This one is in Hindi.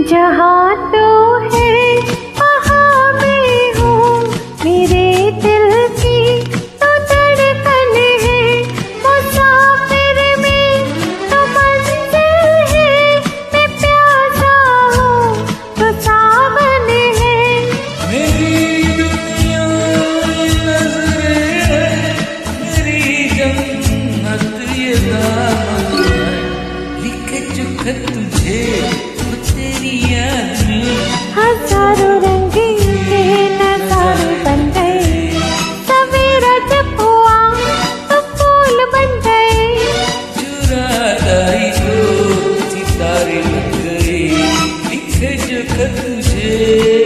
जहाँ तो है वहाँ मैं हूँ, मेरे दिल की तो धड़कन है, मुसाफिर में तो मंजिल है, मैं प्यासा हूँ तो सावन है। मेरी दुनिया नज़रें है, मेरी जन्नत ये दामन है, लिखे जो खत तुझे तेरी याद में, हजारों रंगीले नजारे बन गए, सवेरा जब हुआ तो फूल बन गए, चुरा लाई तो सितारे बन गए, लिखे जो खत तुझे